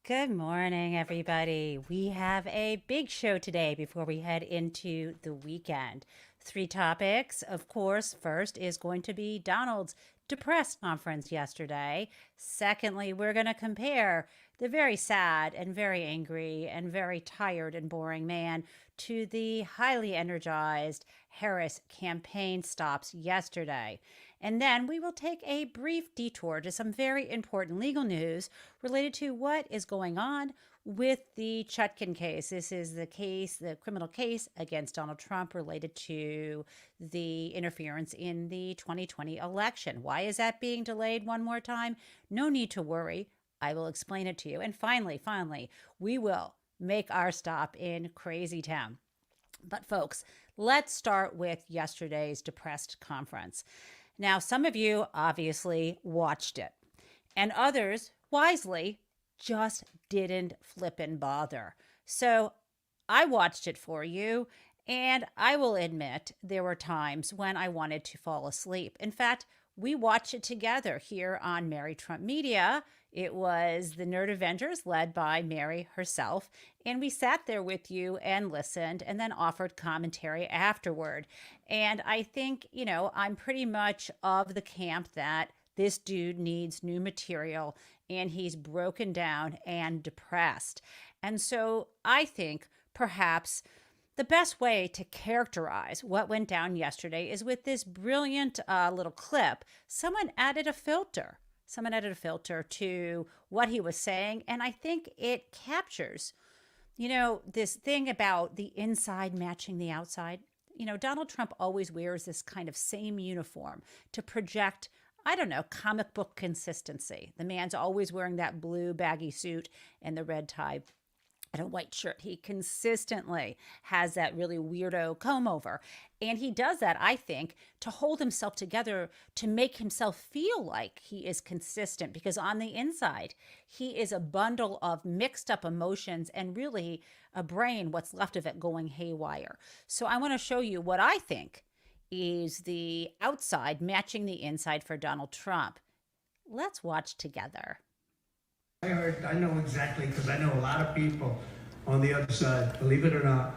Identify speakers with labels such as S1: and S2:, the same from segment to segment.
S1: Good morning, everybody. We have a big show today before we head into the weekend. Three topics. Of course, first is going to be Donald's depressed conference yesterday. Secondly, we're going to compare the very sad and very angry and very tired and boring man to the highly energized Harris campaign stops yesterday. And then we will take a brief detour to some very important legal news related to what is going on with the Chutkin case. This is the criminal case against Donald Trump related to the interference in the 2020 election. Why is that being delayed one more time? No need to worry. I will explain it to you. And finally, we will make our stop in Crazy Town. But folks, let's start with yesterday's depressed conference. Now, some of you obviously watched it, and others wisely just didn't flip and bother. So I watched it for you, and I will admit there were times when I wanted to fall asleep. In fact, we watched it together here on Mary Trump Media. It was the Nerd Avengers led by Mary herself. And we sat there with you and listened and then offered commentary afterward. And I think, I'm pretty much of the camp that this dude needs new material and he's broken down and depressed. And so I think perhaps the best way to characterize what went down yesterday is with this brilliant little clip. Someone added a filter. Someone added a filter to what he was saying. And I think it captures, this thing about the inside matching the outside. Donald Trump always wears this kind of same uniform to project, I don't know, comic book consistency. The man's always wearing that blue baggy suit and the red tie and a white shirt. He consistently has that really weirdo comb over. And he does that, I think, to hold himself together, to make himself feel like he is consistent, because on the inside, he is a bundle of mixed up emotions and really a brain, what's left of it, going haywire. So I want to show you what I think is the outside matching the inside for Donald Trump. Let's watch together.
S2: I know exactly, because I know a lot of people on the other side, believe it or not.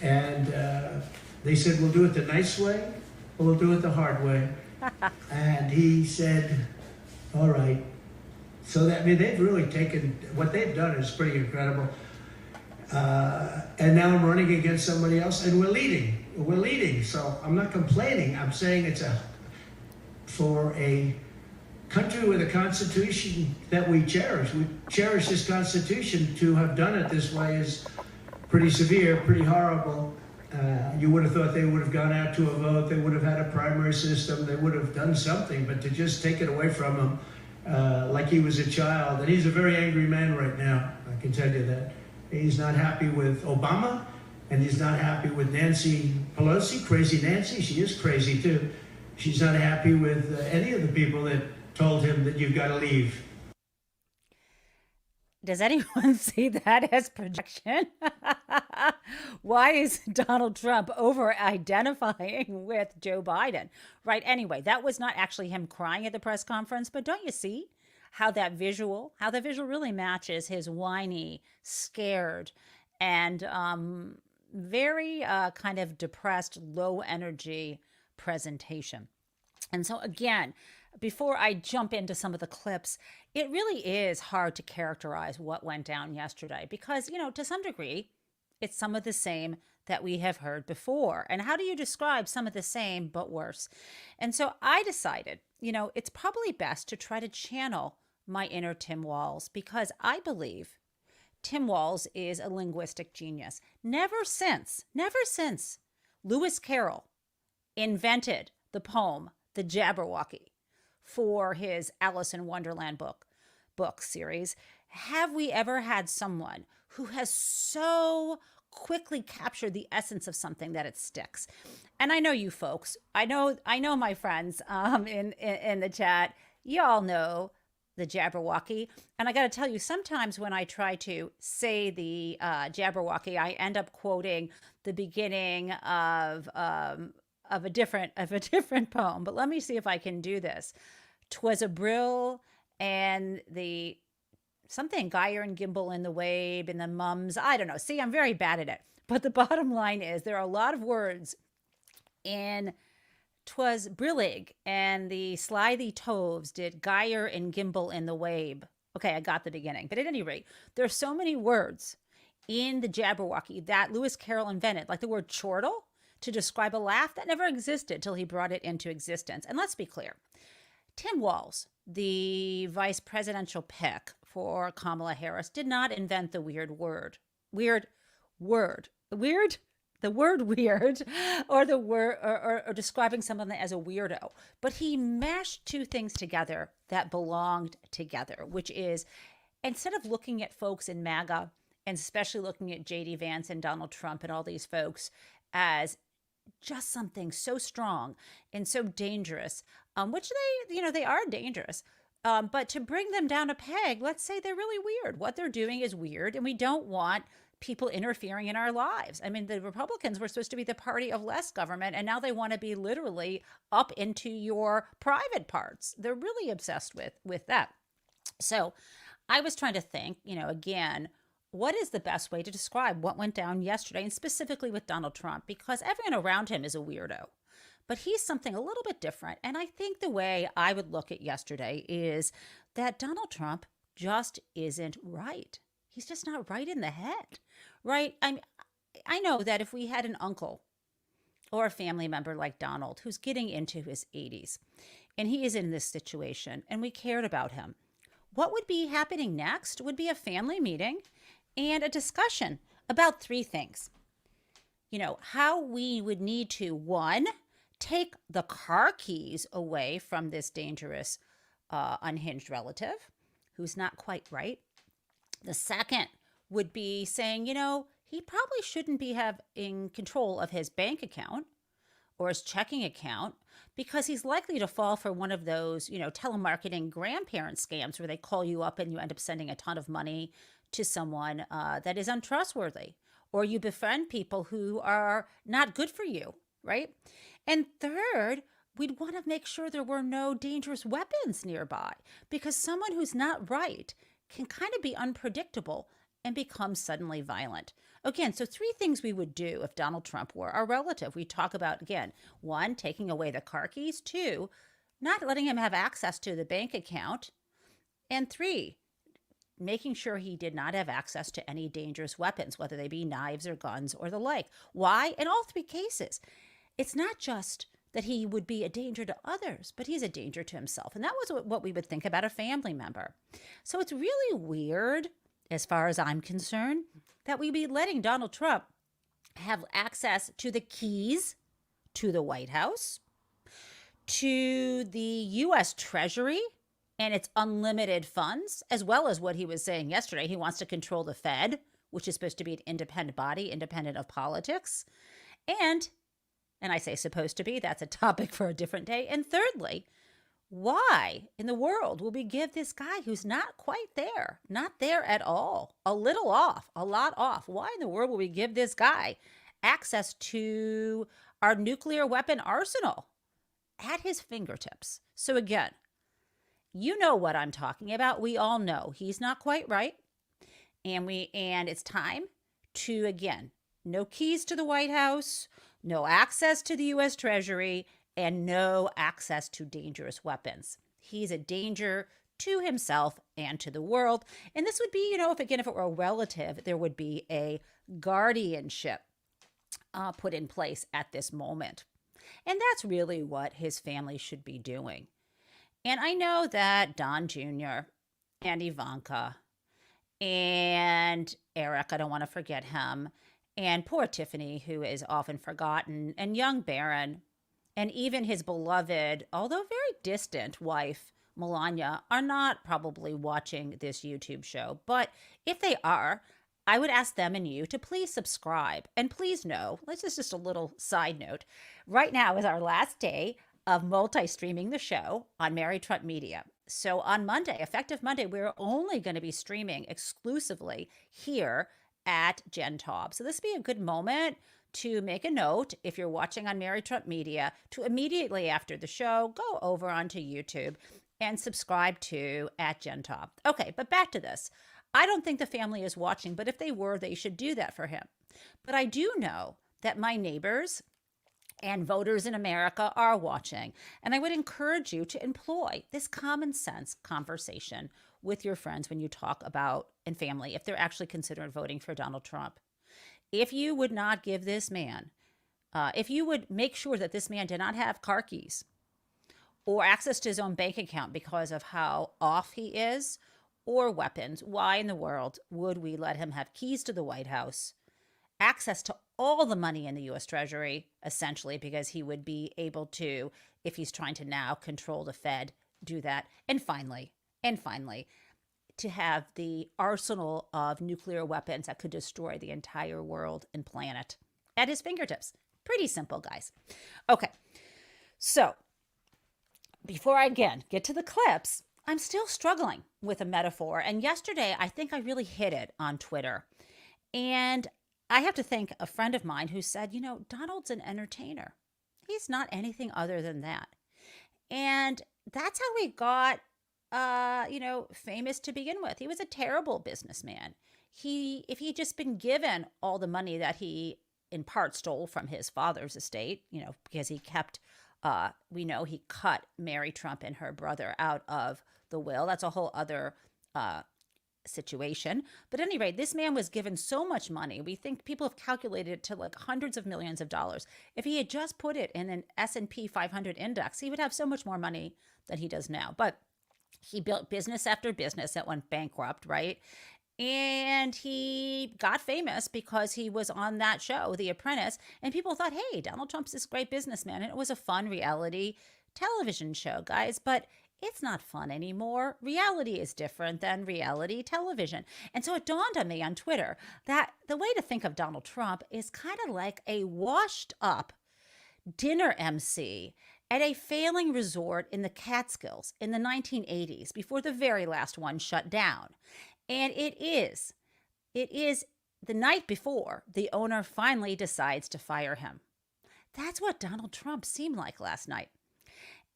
S2: And they said, we'll do it the nice way, or we'll do it the hard way. And he said, all right. So that, they've really taken, what they've done is pretty incredible. And now I'm running against somebody else, and we're leading. We're leading. So I'm not complaining. I'm saying it's for a country with a constitution that we cherish. We cherish this constitution. To have done it this way is pretty severe, pretty horrible. You would have thought they would have gone out to a vote. They would have had a primary system. They would have done something. But to just take it away from him like he was a child. And he's a very angry man right now, I can tell you that. He's not happy with Obama, and he's not happy with Nancy Pelosi, crazy Nancy. She is crazy too. She's not happy with any of the people that told him that you've got to leave.
S1: Does anyone see that as projection? Why is Donald Trump over identifying with Joe Biden? Right. Anyway, that was not actually him crying at the press conference, but don't you see how that visual really matches his whiny, scared, and very kind of depressed, low energy presentation. And so again, before I jump into some of the clips, it really is hard to characterize what went down yesterday because, to some degree, it's some of the same that we have heard before. And how do you describe some of the same but worse? And so I decided, it's probably best to try to channel my inner Tim Walz, because I believe Tim Walz is a linguistic genius. Never since Lewis Carroll invented the poem The Jabberwocky for his Alice in Wonderland book series, have we ever had someone who has so quickly captured the essence of something that it sticks? And I know you folks, I know my friends in the chat, y'all know the Jabberwocky. And I got to tell you, sometimes when I try to say the Jabberwocky, I end up quoting the beginning of a different poem. But let me see if I can do this. 'Twas a brill and the something Geyer and Gimbal in the Wabe and the mums. I don't know. See, I'm very bad at it. But the bottom line is there are a lot of words in 'twas Brillig and the Slithy Toves did Geyer and Gimbal in the Wabe. Okay, I got the beginning. But at any rate, there are so many words in the Jabberwocky that Lewis Carroll invented, like the word chortle to describe a laugh that never existed till he brought it into existence. And let's be clear, Tim Walz, the vice presidential pick for Kamala Harris, did not invent the weird word. Weird word. Weird? The word weird or the word or describing someone as a weirdo. But he mashed two things together that belonged together, which is instead of looking at folks in MAGA and especially looking at JD Vance and Donald Trump and all these folks as just something so strong and so dangerous, which they are dangerous. But to bring them down a peg, let's say they're really weird. What they're doing is weird, and we don't want people interfering in our lives. I mean, the Republicans were supposed to be the party of less government, and now they want to be literally up into your private parts. They're really obsessed with that. So I was trying to think, again, what is the best way to describe what went down yesterday, and specifically with Donald Trump, because everyone around him is a weirdo. But he's something a little bit different. And I think the way I would look at yesterday is that Donald Trump just isn't right. He's just not right in the head, right? I know that if we had an uncle or a family member like Donald who's getting into his 80s and he is in this situation and we cared about him, what would be happening next would be a family meeting and a discussion about three things. How we would need to, one, take the car keys away from this dangerous, unhinged relative who's not quite right. The second would be saying, he probably shouldn't be having control of his bank account or his checking account because he's likely to fall for one of those, telemarketing grandparent scams where they call you up and you end up sending a ton of money to someone that is untrustworthy, or you befriend people who are not good for you, right? And third, we'd want to make sure there were no dangerous weapons nearby because someone who's not right can kind of be unpredictable and become suddenly violent. Again, so three things we would do if Donald Trump were our relative. We talk about, again, one, taking away the car keys, two, not letting him have access to the bank account, and three, making sure he did not have access to any dangerous weapons, whether they be knives or guns or the like. Why? In all three cases, it's not just that he would be a danger to others, but he's a danger to himself. And that was what we would think about a family member. So it's really weird, as far as I'm concerned, that we'd be letting Donald Trump have access to the keys to the White House, to the U.S. Treasury and its unlimited funds, as well as what he was saying yesterday. He wants to control the Fed, which is supposed to be an independent body, independent of politics. And I say supposed to be, that's a topic for a different day. And thirdly, why in the world will we give this guy who's not quite there, not there at all, a little off, a lot off? Why in the world will we give this guy access to our nuclear weapon arsenal at his fingertips? So again, you know what I'm talking about. We all know he's not quite right. And it's time to, again, no keys to the White House, no access to the U.S. Treasury, and no access to dangerous weapons. He's a danger to himself and to the world. And this would be, if it were a relative, there would be a guardianship put in place at this moment. And that's really what his family should be doing. And I know that Don Jr. and Ivanka and Eric, I don't want to forget him, and poor Tiffany, who is often forgotten, and young Barron, and even his beloved, although very distant wife, Melania, are not probably watching this YouTube show. But if they are, I would ask them and you to please subscribe. And please know, this is just a little side note, right now is our last day of multi-streaming the show on Mary Trump Media. So on Monday, effective Monday, we're only going to be streaming exclusively here at Jen Taub. So this would be a good moment to make a note, if you're watching on Mary Trump Media, to immediately after the show, go over onto YouTube and subscribe to at Jen Taub. Okay, but back to this. I don't think the family is watching, but if they were, they should do that for him. But I do know that my neighbors and voters in America are watching. And I would encourage you to employ this common sense conversation with your friends when you talk about and family if they're actually considering voting for Donald Trump. If you would not give this man, if you would make sure that this man did not have car keys or access to his own bank account because of how off he is, or weapons, why in the world would we let him have keys to the White House, access to all the money in the US Treasury, essentially, because he would be able to, if he's trying to now control the Fed, do that. And finally, to have the arsenal of nuclear weapons that could destroy the entire world and planet at his fingertips. Pretty simple, guys. Okay, so before I again get to the clips, I'm still struggling with a metaphor. And yesterday, I think I really hit it on Twitter. And I have to thank a friend of mine who said, Donald's an entertainer. He's not anything other than that. And that's how we got, famous to begin with. He was a terrible businessman. If he'd just been given all the money that he in part stole from his father's estate, because he kept, we know he cut Mary Trump and her brother out of the will. That's a whole other situation. But at any rate, this man was given so much money. We think people have calculated it to like hundreds of millions of dollars. If he had just put it in an S&P 500 index, he would have so much more money than he does now. But he built business after business that went bankrupt, right? And he got famous because he was on that show, The Apprentice, and people thought, hey, Donald Trump's this great businessman. And it was a fun reality television show, guys. But it's not fun anymore. Reality is different than reality television. And so it dawned on me on Twitter that the way to think of Donald Trump is kind of like a washed up dinner MC at a failing resort in the Catskills in the 1980s before the very last one shut down. And it is the night before the owner finally decides to fire him. That's what Donald Trump seemed like last night.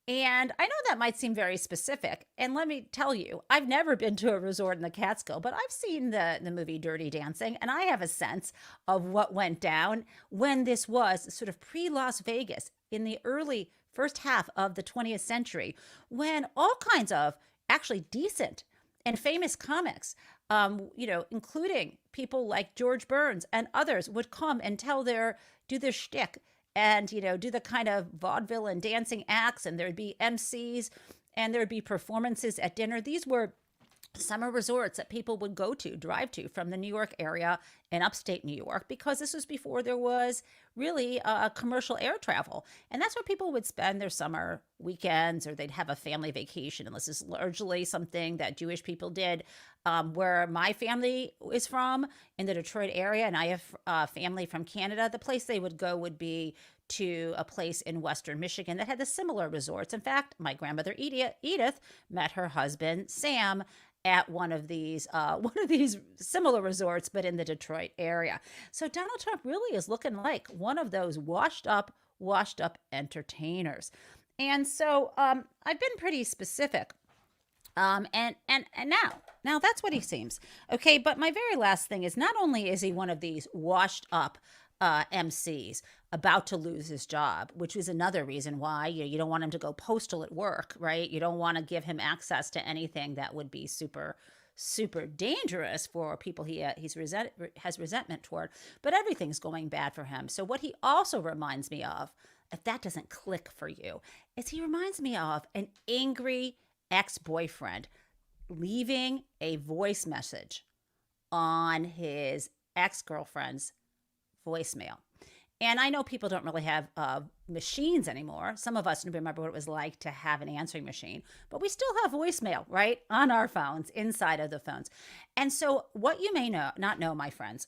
S1: And I know that might seem very specific. And let me tell you, I've never been to a resort in the Catskill, but I've seen the movie Dirty Dancing, and I have a sense of what went down when this was sort of pre-Las Vegas in the early first half of the 20th century, when all kinds of actually decent and famous comics, including people like George Burns and others, would come and do their shtick and, do the kind of vaudeville and dancing acts, and there'd be MCs and there'd be performances at dinner. These were summer resorts that people would drive to from the New York area and upstate New York, because this was before there was really commercial air travel. And that's where people would spend their summer weekends, or they'd have a family vacation. And this is largely something that Jewish people did. Where my family is from, in the Detroit area, and I have family from Canada, the place they would go would be to a place in Western Michigan that had the similar resorts. In fact, my grandmother Edith met her husband Sam at one of these similar resorts, but in the Detroit area. So Donald Trump really is looking like one of those washed up entertainers. And so I've been pretty specific. And now that's what he seems. Okay, but my very last thing is, not only is he one of these washed up MCs about to lose his job, which is another reason why you don't want him to go postal at work, right? You don't want to give him access to anything that would be super dangerous for people he has resentment toward. But everything's going bad for him. So what he also reminds me of, if that doesn't click for you, is he reminds me of an angry ex-boyfriend leaving a voice message on his ex-girlfriend's voicemail. And I know people don't really have machines anymore. Some of us remember what it was like to have an answering machine, but we still have voicemail, right, on our phones, inside of the phones. And so what you may not know, my friends,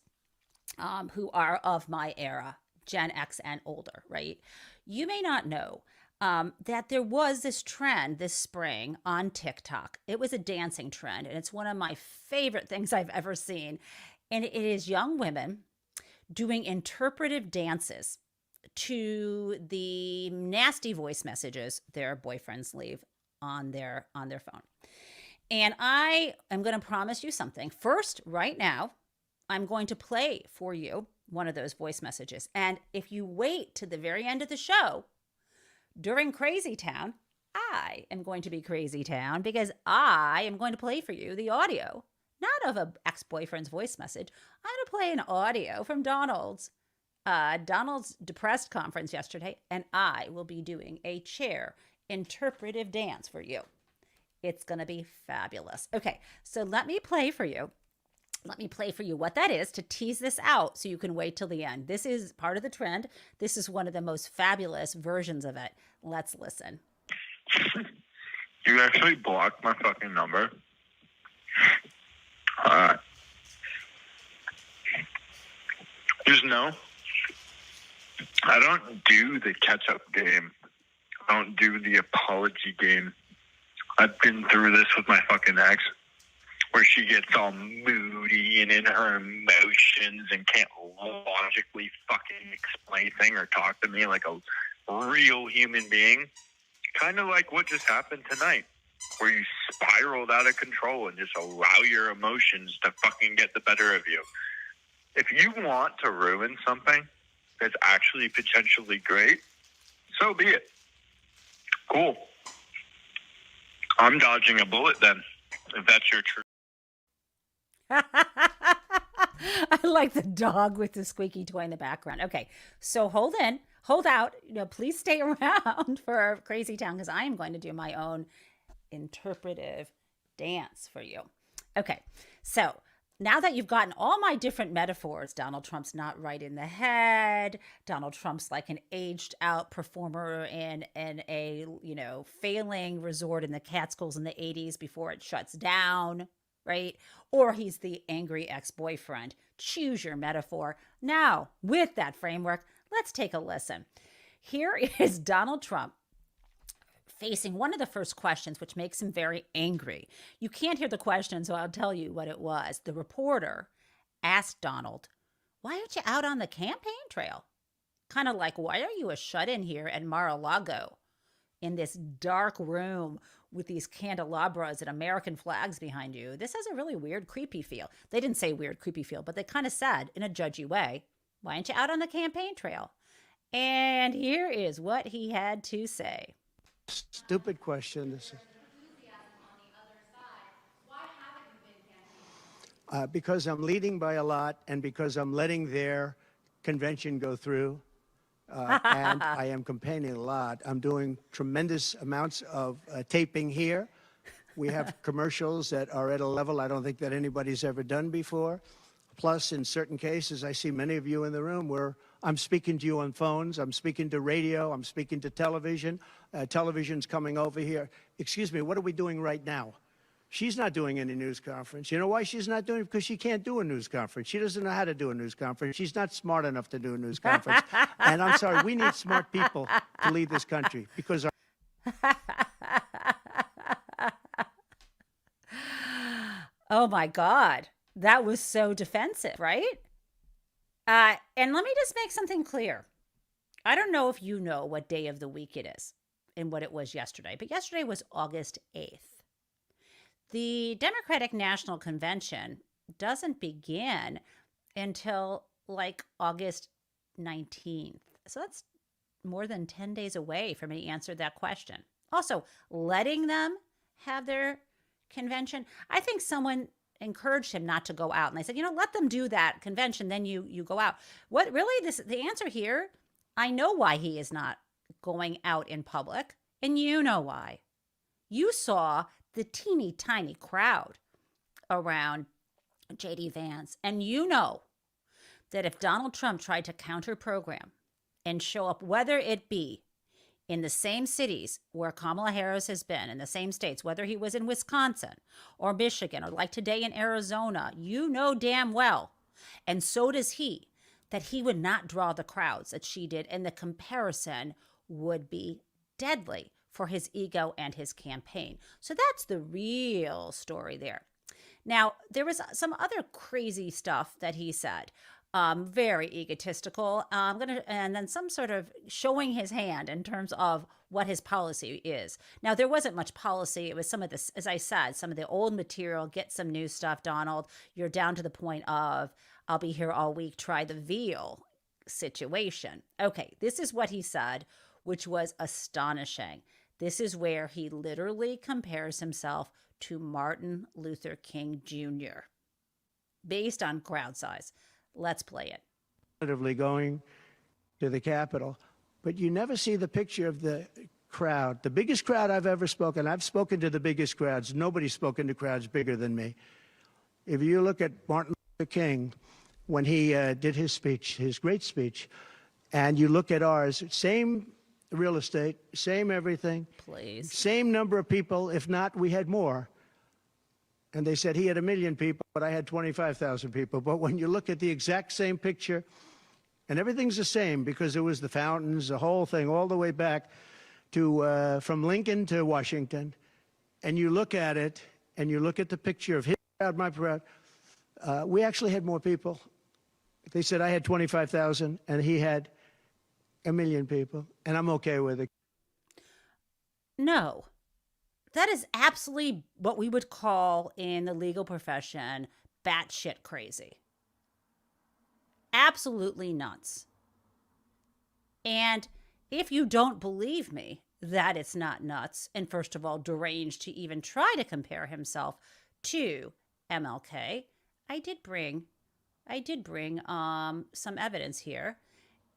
S1: who are of my era, Gen X and older, right? You may not know that there was this trend this spring on TikTok. It was a dancing trend, and it's one of my favorite things I've ever seen. And it is young women doing interpretive dances to the nasty voice messages their boyfriends leave on their phone. And I am going to promise you something. First, right now, I'm going to play for you one of those voice messages. And if you wait to the very end of the show, during Crazy Town, I am going to be Crazy Town because I am going to play for you the audio, not of an ex-boyfriend's voice message. I'm going to play an audio from Donald's depressed conference yesterday, and I will be doing a chair interpretive dance for you. It's going to be fabulous. Okay, so let me play for you what that is to tease this out so you can wait till the end. This is part of the trend. This is one of the most fabulous versions of it. Let's listen.
S3: You actually blocked my fucking number. Just know, I don't do the catch-up game. I don't do the apology game. I've been through this with my fucking ex, where she gets all moody and in her emotions and can't logically fucking explain anything or talk to me like a real human being. Kind of like what just happened tonight, where you spiraled out of control and just allow your emotions to fucking get the better of you. If you want to ruin something that's actually potentially great, so be it. Cool. I'm dodging a bullet then, if that's your truth.
S1: I like the dog with the squeaky toy in the background. Okay, so hold out. Please stay around for Crazy Town because I am going to do my own interpretive dance for you. Okay, so now that you've gotten all my different metaphors, Donald Trump's not right in the head. Donald Trump's like an aged out performer in a failing resort in the Catskills in the 80s before it shuts down, right? Or he's the angry ex-boyfriend. Choose your metaphor. Now, with that framework, let's take a listen. Here is Donald Trump facing one of the first questions, which makes him very angry. You can't hear the question, so I'll tell you what it was. The reporter asked Donald, "Why aren't you out on the campaign trail?" Kind of like, why are you a shut-in here at Mar-a-Lago in this dark room with these candelabras and American flags behind you? This has a really weird, creepy feel. They didn't say weird, creepy feel, but they kind of said in a judgy way, "Why aren't you out on the campaign trail?" And here is what he had to say.
S2: Stupid question. This is because I'm leading by a lot and because I'm letting their convention go through. And I am campaigning a lot. I'm doing tremendous amounts of taping here. We have commercials that are at a level I don't think that anybody's ever done before. Plus, in certain cases, I see many of you in the room where I'm speaking to you on phones, I'm speaking to radio, I'm speaking to television. Television's coming over here. Excuse me, what are we doing right now? She's not doing any news conference. You know why she's not doing it? Because she can't do a news conference. She doesn't know how to do a news conference. She's not smart enough to do a news conference. And I'm sorry, we need smart people to lead this country because
S1: Oh my God, that was so defensive, right? And let me just make something clear. I don't know if you know what day of the week it is and what it was yesterday, but yesterday was August 8th. The Democratic National Convention doesn't begin until like August 19th. So that's more than 10 days away from me answer that question. Also, letting them have their convention. I think someone encouraged him not to go out. And they said, let them do that convention, then you go out. What really the answer here, I know why he is not going out in public. And you know why. You saw the teeny tiny crowd around J.D. Vance. And you know that if Donald Trump tried to counter program and show up, whether it be in the same cities where Kamala Harris has been, in the same states, whether he was in Wisconsin or Michigan or like today in Arizona, you know damn well, and so does he, that he would not draw the crowds that she did, and the comparison would be deadly for his ego and his campaign. So that's the real story there. Now, there was some other crazy stuff that he said. very egotistical. And then some sort of showing his hand in terms of what his policy is. Now, there wasn't much policy. It was some of this, as I said, some of the old material, get some new stuff, Donald. You're down to the point of, I'll be here all week, try the veal situation. Okay, this is what he said, which was astonishing. This is where he literally compares himself to Martin Luther King Jr. based on crowd size. Let's play it.
S2: Going to the Capitol, but you never see the picture of the crowd. The biggest crowd I've ever spoken. I've spoken to the biggest crowds. Nobody's spoken to crowds bigger than me. If you look at Martin Luther King, when he did his speech, his great speech, and you look at ours, same real estate, same everything.
S1: Please.
S2: Same number of people, if not, we had more. And they said he had 1 million people, but I had 25,000 people. But when you look at the exact same picture, and everything's the same because it was the fountains, the whole thing, all the way back to from Lincoln to Washington, and you look at it, and you look at the picture of his crowd, my crowd, we actually had more people. They said I had 25,000, and he had 1 million people, and I'm okay with it.
S1: No. That is absolutely what we would call in the legal profession batshit crazy. Absolutely nuts. And if you don't believe me that it's not nuts, and first of all, deranged to even try to compare himself to MLK, I did bring some evidence here.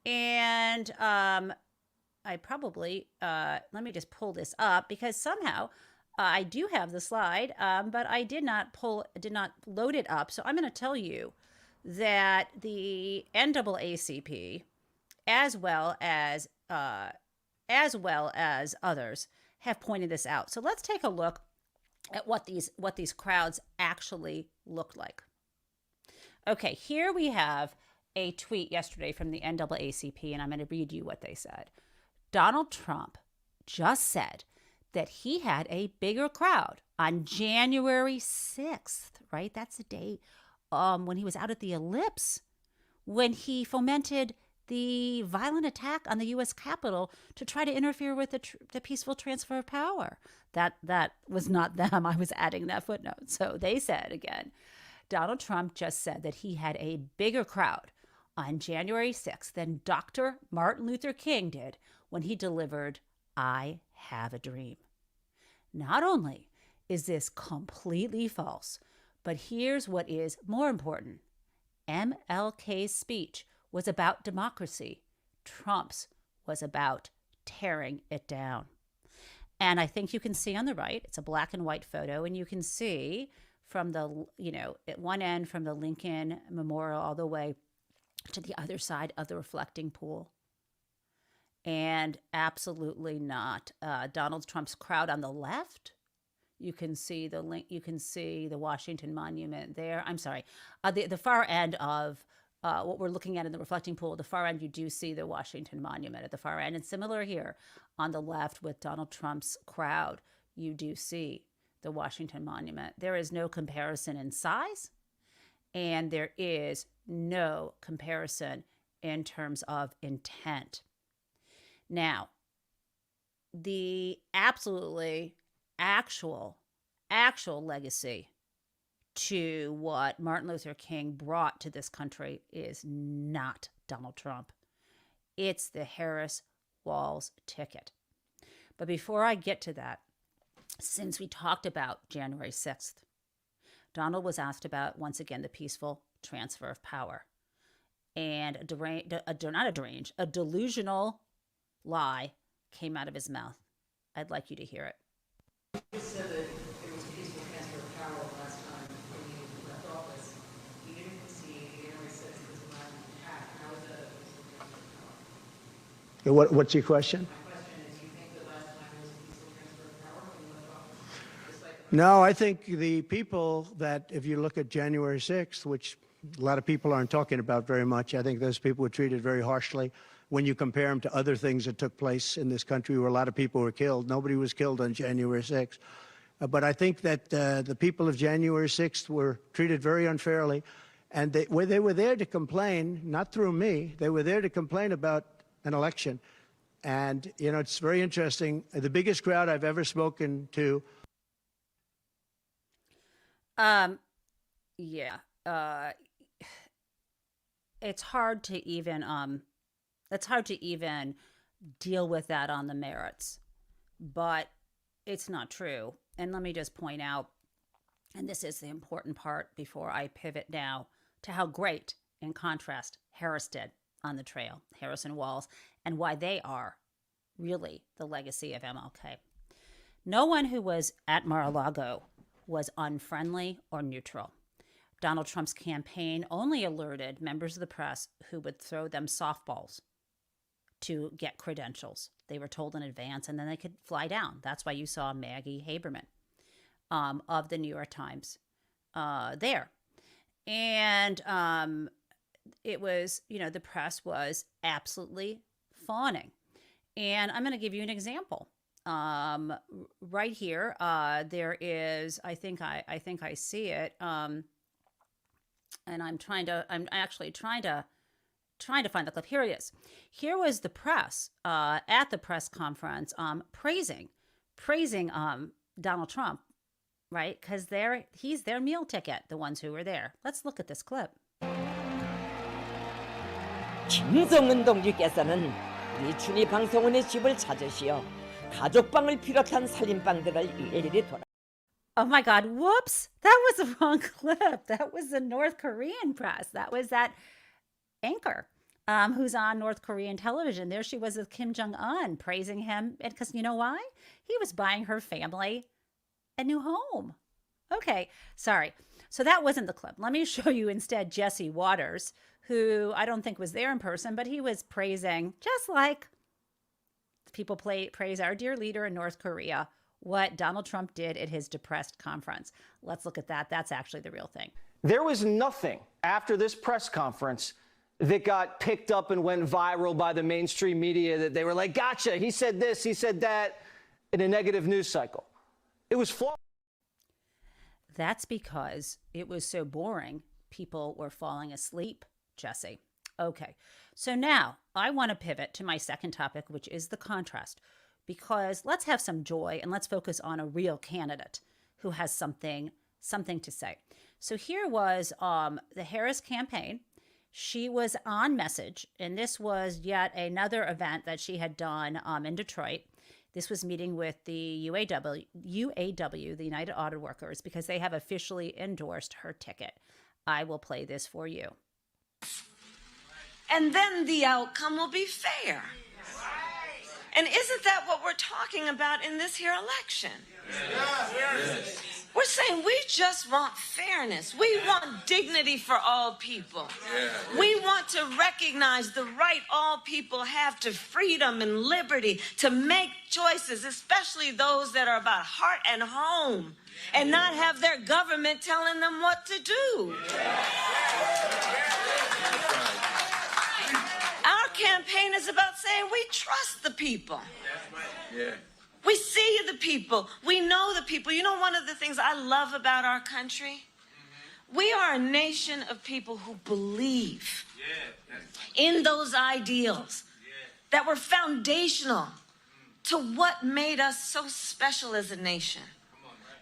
S1: And I probably, let me just pull this up because somehow I do have the slide, but I did not load it up. So I'm going to tell you that the NAACP, as well as others, have pointed this out. So let's take a look at what these crowds actually looked like. Okay, here we have a tweet yesterday from the NAACP, and I'm going to read you what they said. Donald Trump just said that he had a bigger crowd on January 6th, right? That's the day when he was out at the Ellipse, when he fomented the violent attack on the U.S. Capitol to try to interfere with the peaceful transfer of power. That was not them. I was adding that footnote. So they said again, Donald Trump just said that he had a bigger crowd on January 6th than Dr. Martin Luther King did when he delivered I Have a Dream. Not only is this completely false, but here's what is more important. MLK's speech was about democracy. Trump's was about tearing it down. And I think you can see on the right, it's a black and white photo, and you can see from the, at one end from the Lincoln Memorial all the way to the other side of the reflecting pool. And absolutely not. Donald Trump's crowd on the left, you can see the Washington Monument there. I'm sorry, the far end of what we're looking at in the reflecting pool, the far end, you do see the Washington Monument at the far end. And similar here on the left with Donald Trump's crowd, you do see the Washington Monument. There is no comparison in size, and there is no comparison in terms of intent. Now, the absolutely actual legacy to what Martin Luther King brought to this country is not Donald Trump. It's the Harris Walls ticket. But before I get to that, since we talked about January 6th, Donald was asked about, once again, the peaceful transfer of power. And a delusional lie came out of his mouth. I'd like you to hear it.
S4: You said that it was peaceful transfer of power last time when you left office. You didn't concede January 6th was a violent attack. How was that a peaceful transfer of power?
S2: What's your question?
S4: My question is, do you think that last time was a peaceful transfer of power when you left office?
S2: No, I think the people that, if you look at January 6th, which a lot of people aren't talking about very much, I think those people were treated very harshly. When you compare them to other things that took place in this country where a lot of people were killed, nobody was killed on January 6th. But I think that the people of January 6th were treated very unfairly. And they were there to complain, not through me. They were there to complain about an election. And, you know, it's very interesting. The biggest crowd I've ever spoken to.
S1: Yeah. It's hard to even deal with that on the merits, but it's not true. And let me just point out, and this is the important part before I pivot now to how great, in contrast, Harris did on the trail, Harris and Walz, and why they are really the legacy of MLK. No one who was at Mar-a-Lago was unfriendly or neutral. Donald Trump's campaign only alerted members of the press who would throw them softballs to get credentials. They were told in advance, and then they could fly down. That's why you saw Maggie Haberman of the New York Times there. And it was, you know, the press was absolutely fawning. And I'm going to give you an example. Right here, there is, I think I see it. And I'm actually trying to find the clip. Here it is. Here was the press at the press conference praising Donald Trump, right? Because he's their meal ticket, the ones who were there. Let's look at this clip.
S5: 김정은 동지께서는 우리 준이 방송원의 집을 찾으시어 가족방을 비롯한 살림방들을 일일이 돌아.
S1: Oh my God, whoops. That was the wrong clip. That was the North Korean press. That was that anchor who's on North Korean television. There she was with Kim Jong-un praising him. Because you know why? He was buying her family a new home. Okay, sorry. So that wasn't the clip. Let me show you instead Jesse Waters, who I don't think was there in person, but he was praising, just like people praise our dear leader in North Korea, what Donald Trump did at his depressed conference. Let's look at that. That's actually the real thing.
S6: There was nothing after this press conference that got picked up and went viral by the mainstream media that they were like, gotcha, he said this, he said that, in a negative news cycle. It was flawed.
S1: That's because it was so boring, people were falling asleep, Jesse. Okay, so now I want to pivot to my second topic, which is the contrast. Because let's have some joy and let's focus on a real candidate who has something to say. So here was the Harris campaign. She was on message, and this was yet another event that she had done in Detroit. This was meeting with the UAW, the United Auto Workers, because they have officially endorsed her ticket. I will play this for you.
S7: And then the outcome will be fair. And isn't that what we're talking about in this here election? Yes. We're saying we just want fairness. We want dignity for all people. We want to recognize the right all people have to freedom and liberty to make choices, especially those that are about heart and home, and not have their government telling them what to do. Our campaign is about saying we trust the people. Yeah. We see the people. We know the people. You know, one of the things I love about our country? We are a nation of people who believe in those ideals that were foundational to what made us so special as a nation.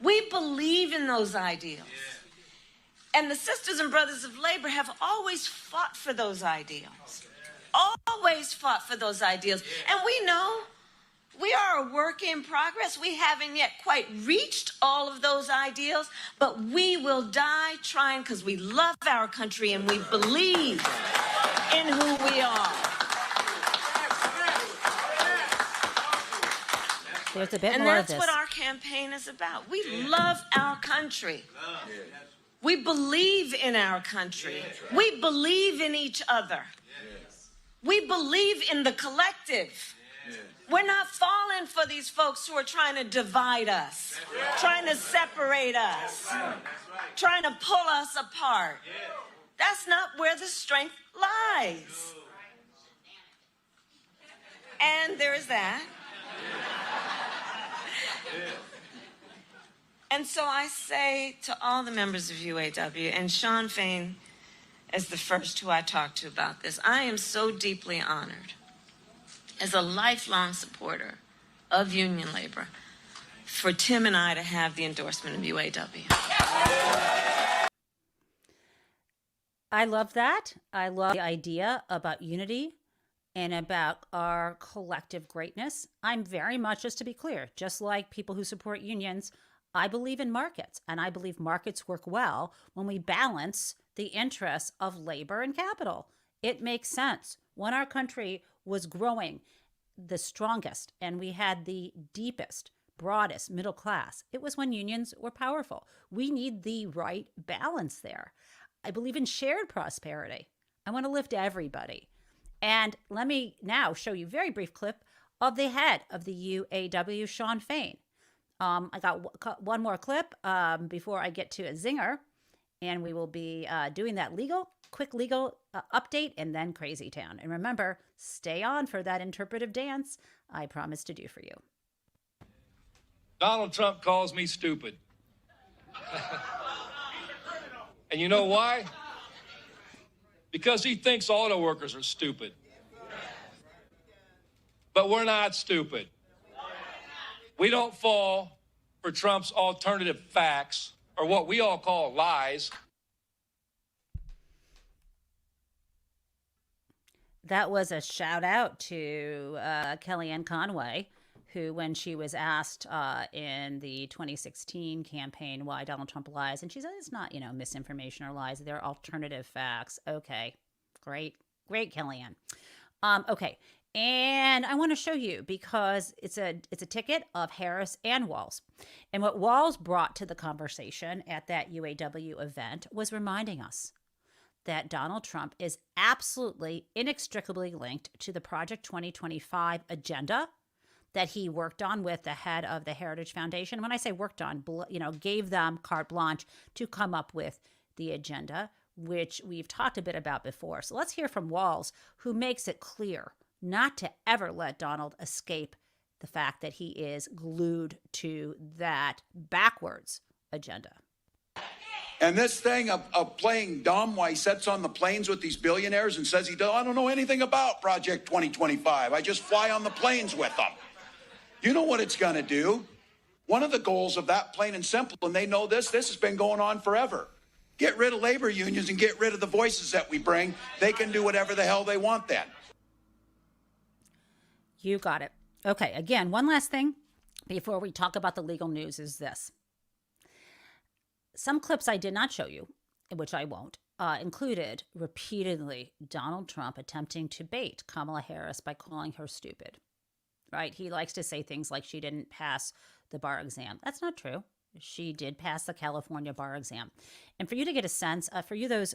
S7: We believe in those ideals. And the sisters and brothers of labor have always fought for those ideals. Always fought for those ideals. And we know we are a work in progress. We haven't yet quite reached all of those ideals, but we will die trying because we love our country and we believe in who we are.
S1: There's a bit
S7: and
S1: more of
S7: that's
S1: this.
S7: what our campaign is about. We love our country. We believe in our country. We believe in each other. We believe in the collective. We're not falling for these folks who are trying to divide us, trying to separate us, trying to pull us apart. That's not where the strength lies. And there is that. And so I say to all the members of UAW, and Sean Fain, as the first who I talked to about this. I am so deeply honored as a lifelong supporter of union labor for Tim and I to have the endorsement of UAW.
S1: I love that. I love the idea about unity and about our collective greatness. I'm very much, just to be clear, just like people who support unions, I believe in markets, and I believe markets work well when we balance the interests of labor and capital. It makes sense. When our country was growing the strongest and we had the deepest, broadest middle class, it was when unions were powerful. We need the right balance there. I believe in shared prosperity. I want to lift everybody. And let me now show you a very brief clip of the head of the UAW, Shawn Fain. I got one more clip before I get to a zinger, and we will be doing that quick legal update, and then Crazy Town. And remember, stay on for that interpretive dance I promised to do for you.
S8: Donald Trump calls me stupid. And you know why? Because he thinks auto workers are stupid. But we're not stupid. We don't fall for Trump's alternative facts, or what we all call lies.
S1: That was a shout out to Kellyanne Conway, who, when she was asked in the 2016 campaign why Donald Trump lies, and she said it's not, misinformation or lies, they're alternative facts. Okay, great, Kellyanne. Okay, and I want to show you because it's a ticket of Harris and Walz, and what Walz brought to the conversation at that UAW event was reminding us that Donald Trump is absolutely inextricably linked to the Project 2025 agenda that he worked on with the head of the Heritage Foundation. When I say worked on, gave them carte blanche to come up with the agenda, which we've talked a bit about before. So let's hear from Walz, who makes it clear not to ever let Donald escape the fact that he is glued to that backwards agenda.
S9: And this thing of playing dumb while he sits on the planes with these billionaires and says I don't know anything about Project 2025. I just fly on the planes with them. You know what it's going to do? One of the goals of that, plain and simple, and they know this has been going on forever. Get rid of labor unions and get rid of the voices that we bring. They can do whatever the hell they want then.
S1: You got it. Okay, again, one last thing before we talk about the legal news is this. Some clips I did not show you, which I won't, included repeatedly Donald Trump attempting to bait Kamala Harris by calling her stupid. Right? He likes to say things like she didn't pass the bar exam. That's not true. She did pass the California bar exam. And for you to get a sense, for you those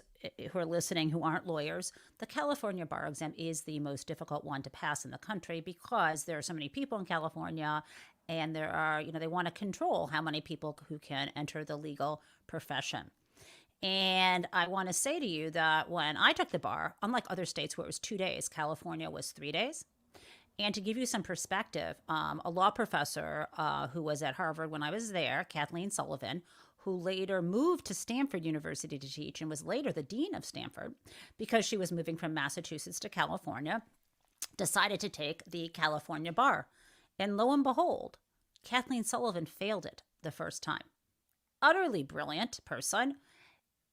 S1: who are listening who aren't lawyers, the California bar exam is the most difficult one to pass in the country because there are so many people in California, and there are, they want to control how many people who can enter the legal profession. And I want to say to you that when I took the bar, unlike other states where it was 2 days, California was 3 days. And to give you some perspective, a law professor who was at Harvard when I was there, Kathleen Sullivan, who later moved to Stanford University to teach and was later the dean of Stanford because she was moving from Massachusetts to California, decided to take the California bar. And lo and behold, Kathleen Sullivan failed it the first time. Utterly brilliant person.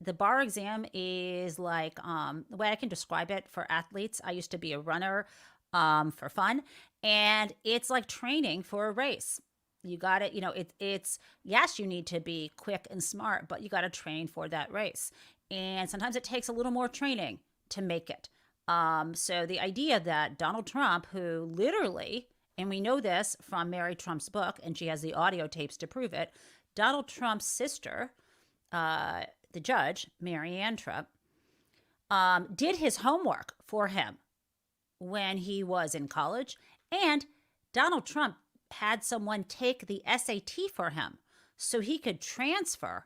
S1: The bar exam is like, the way I can describe it for athletes, I used to be a runner for fun, and it's like training for a race. You got it. It's yes, you need to be quick and smart, but you got to train for that race. And sometimes it takes a little more training to make it. So the idea that Donald Trump, who literally, and we know this from Mary Trump's book, and she has the audio tapes to prove it, Donald Trump's sister, the judge, Mary Ann Trump, did his homework for him when he was in college, and Donald Trump had someone take the SAT for him so he could transfer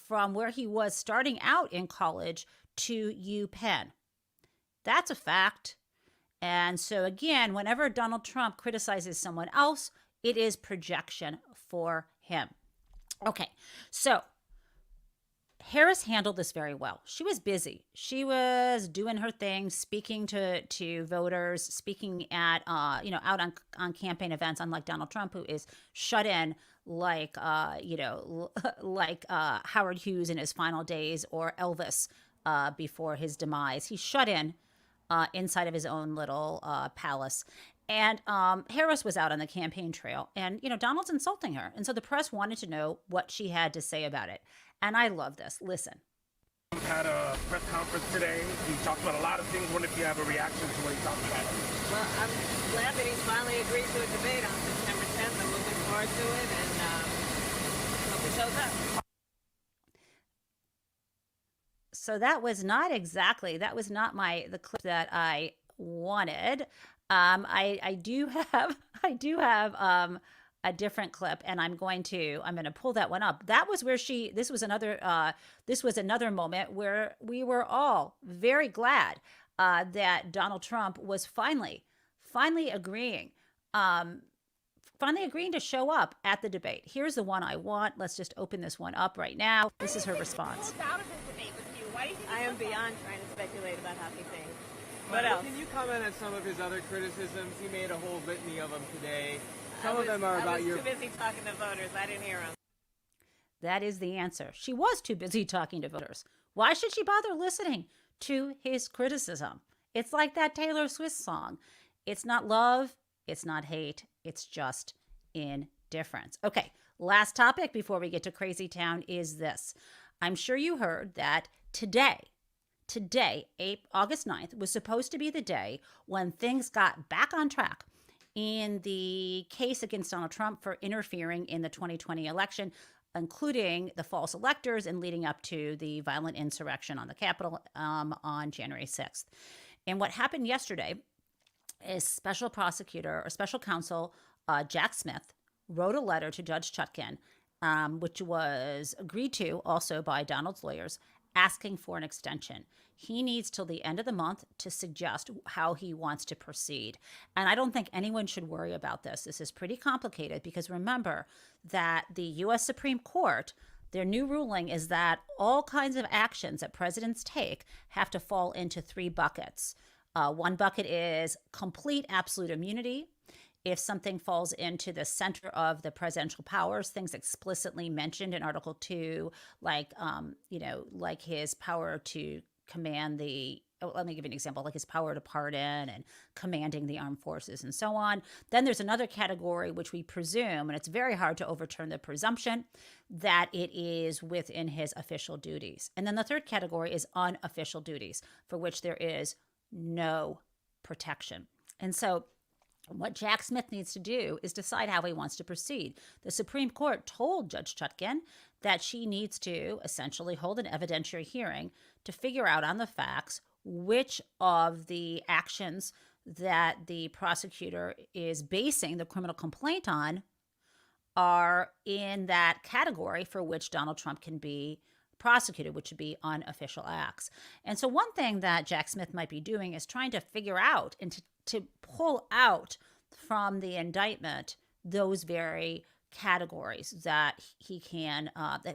S1: from where he was starting out in college to UPenn. That's a fact. And so again, whenever Donald Trump criticizes someone else, it is projection for him. Okay, so Harris handled this very well. She was busy. She was doing her thing, speaking to voters, speaking at out on campaign events. Unlike Donald Trump, who is shut in like like Howard Hughes in his final days, or Elvis before his demise. He's shut in inside of his own little palace. And Harris was out on the campaign trail, and Donald's insulting her, and so the press wanted to know what she had to say about it. And I love this. Listen.
S10: Had a press conference today. He talked about a lot of things. Wonder if you have a reaction to what he talked about.
S11: Well, I'm glad that he's finally agreed to a debate on September 10th. I'm looking forward to it, and hope he shows up.
S1: So that was not the clip that I wanted. I do have a different clip, and I'm going to pull that one up. That was where this was another moment where we were all very glad that Donald Trump was finally agreeing to show up at the debate. Here's the one I want. Let's just open this one up right now. This is her response.
S11: I am beyond trying to speculate about hockey things. What else?
S12: Can you comment on some of his other criticisms? He made a whole litany of them today. Some of them are about your...
S11: I was too busy talking to voters. I didn't hear them.
S1: That is the answer. She was too busy talking to voters. Why should she bother listening to his criticism? It's like that Taylor Swift song. It's not love. It's not hate. It's just indifference. Okay, last topic before we get to Crazy Town is this. I'm sure you heard that today, August 9th, was supposed to be the day when things got back on track in the case against Donald Trump for interfering in the 2020 election, including the false electors and leading up to the violent insurrection on the Capitol on January 6th. And what happened yesterday is special counsel Jack Smith wrote a letter to Judge Chutkan, which was agreed to also by Donald's lawyers, asking for an extension. He needs till the end of the month to suggest how he wants to proceed. And I don't think anyone should worry about this. This is pretty complicated because remember that the U.S. Supreme Court, their new ruling is that all kinds of actions that presidents take have to fall into three buckets. One bucket is complete absolute immunity. If something falls into the center of the presidential powers, things explicitly mentioned in Article 2, like his power to command let me give you an example, like his power to pardon and commanding the armed forces and so on. Then there's another category, which we presume, and it's very hard to overturn the presumption, that it is within his official duties. And then the third category is unofficial duties, for which there is no protection. And so what Jack Smith needs to do is decide how he wants to proceed. The Supreme Court told Judge Chutkan that she needs to essentially hold an evidentiary hearing to figure out on the facts which of the actions that the prosecutor is basing the criminal complaint on are in that category for which Donald Trump can be prosecuted, which would be unofficial acts. And so one thing that Jack Smith might be doing is trying to figure out and to pull out from the indictment those very categories that he can,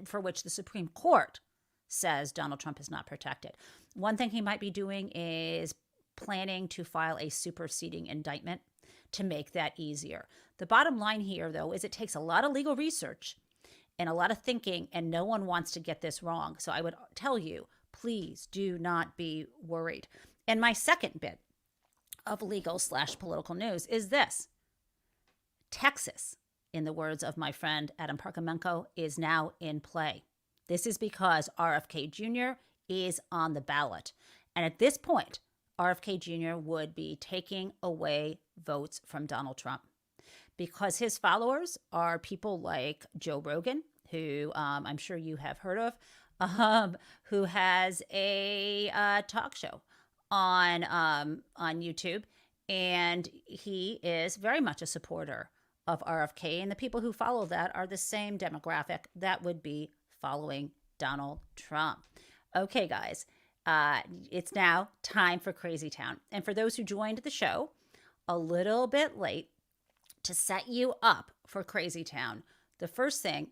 S1: for which the Supreme Court says Donald Trump is not protected. One thing he might be doing is planning to file a superseding indictment to make that easier. The bottom line here, though, is it takes a lot of legal research and a lot of thinking, and no one wants to get this wrong. So I would tell you, please do not be worried. And my second bit of legal/political news is this. Texas, in the words of my friend Adam Parkamenko, is now in play. This is because RFK Jr. is on the ballot. And at this point, RFK Jr. would be taking away votes from Donald Trump because his followers are people like Joe Rogan, who I'm sure you have heard of, who has a talk show on YouTube, and he is very much a supporter of RFK, and the people who follow that are the same demographic that would be following Donald Trump. Okay, guys, it's now time for Crazy Town, and for those who joined the show a little bit late, to set you up for Crazy Town, the first thing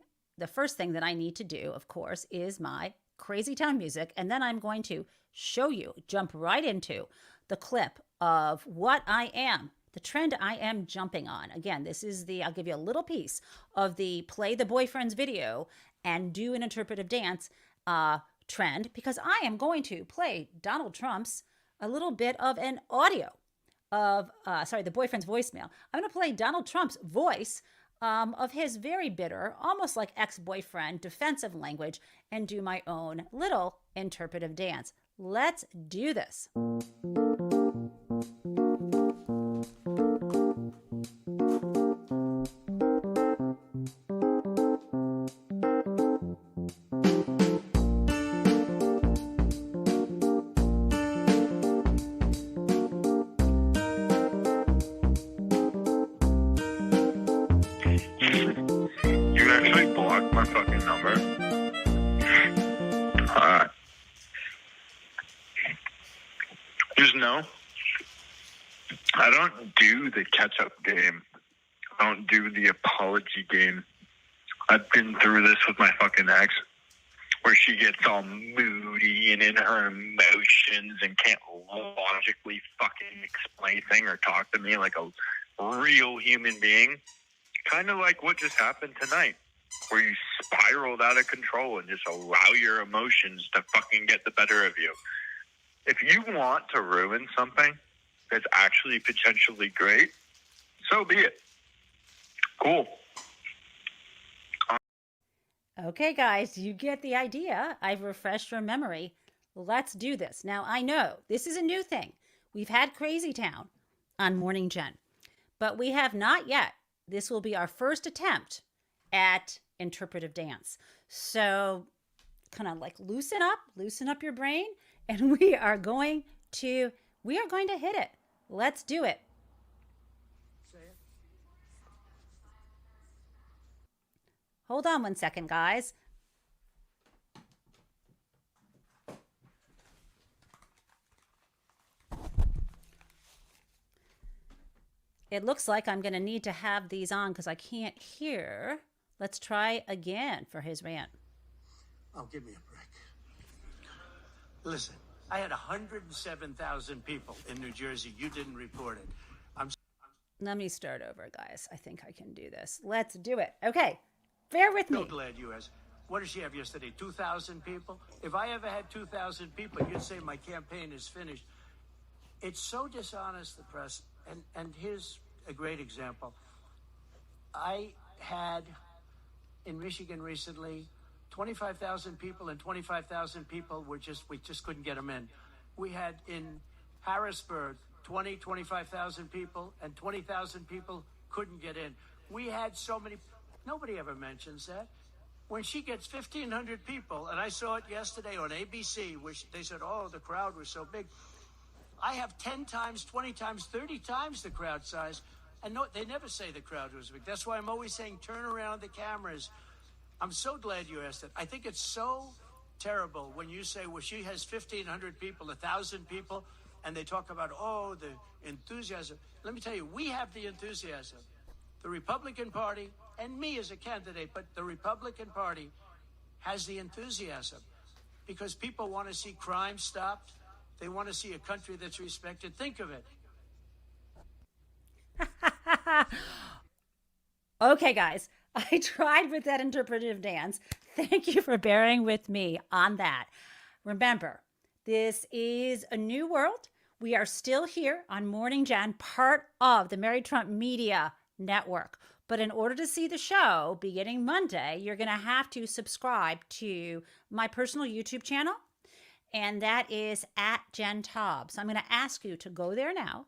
S1: that I need to do, of course, is my Crazy Town music, and then I'm going to show you, jump right into the clip of what I am, the trend I am jumping on. Again, this is I'll give you a little piece of the play the boyfriend's video and do an interpretive dance trend, because I am going to play Donald Trump's a little bit of an audio of, the boyfriend's voicemail. I'm going to play Donald Trump's voice of his very bitter, almost like ex-boyfriend defensive language, and do my own little interpretive dance. Let's do this.
S3: You actually blocked my fucking number? Alright. Just know, I don't do the catch-up game. I don't do the apology game. I've been through this with my fucking ex, where she gets all moody and in her emotions and can't logically fucking explain anything or talk to me like a real human being. Kind of like what just happened tonight, where you spiraled out of control and just allow your emotions to fucking get the better of you. If you want to ruin something that's actually potentially great, so be it. Cool.
S1: Okay, guys, you get the idea. I've refreshed your memory. Let's do this. Now, I know this is a new thing. We've had Crazy Town on Morning Jen, but we have not yet. This will be our first attempt at interpretive dance. So kind of like loosen up your brain, and we are going to hit it. Let's do it. Hold on one second, guys. It looks like I'm going to need to have these on because I can't hear. Let's try again for his rant.
S2: Oh, give me a break. Listen, I had 107,000 people in New Jersey. You didn't report it.
S1: Let me start over, guys. I think I can do this. Let's do it. Okay. Bear with me.
S2: So glad you asked. What did she have yesterday? 2,000 people? If I ever had 2,000 people, you'd say my campaign is finished. It's so dishonest, the press. And here's a great example. I had in Michigan recently 25,000 people, and 25,000 people we just couldn't get them in. We had in Harrisburg 25,000 people, and 20,000 people couldn't get in. We had so many. Nobody ever mentions that. When she gets 1,500 people, and I saw it yesterday on ABC, which they said, oh, the crowd was so big. I have 10 times, 20 times, 30 times the crowd size. And no, they never say the crowd was big. That's why I'm always saying, turn around the cameras. I'm so glad you asked it. I think it's so terrible when you say, well, she has 1,500 people, 1,000 people, and they talk about, oh, the enthusiasm. Let me tell you, we have the enthusiasm. The Republican Party, and me as a candidate, but the Republican Party has the enthusiasm because people want to see crime stopped. They want to see a country that's respected. Think of it.
S1: Okay, guys, I tried with that interpretive dance. Thank you for bearing with me on that. Remember, this is a new world. We are still here on Morning Jen, part of the Mary Trump Media Network. But in order to see the show beginning Monday, you're going to have to subscribe to my personal YouTube channel, and that is at Jen Taub. So I'm going to ask you to go there now.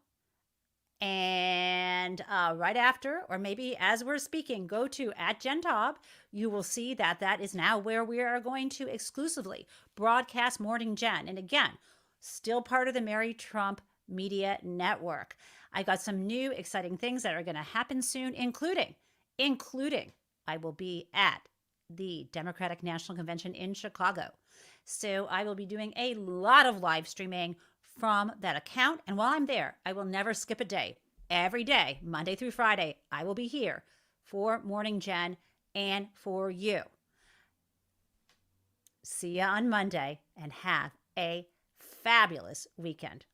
S1: And right after, or maybe as we're speaking, go to at Jen Taub. You will see that that is now where we are going to exclusively broadcast Morning Jen. And again, still part of the Mary Trump Media Network. I got some new exciting things that are going to happen soon, including I will be at the Democratic National Convention in Chicago. So I will be doing a lot of live streaming from that account. And while I'm there, I will never skip a day. Every day, Monday through Friday, I will be here for Morning Jen and for you. See you on Monday and have a fabulous weekend.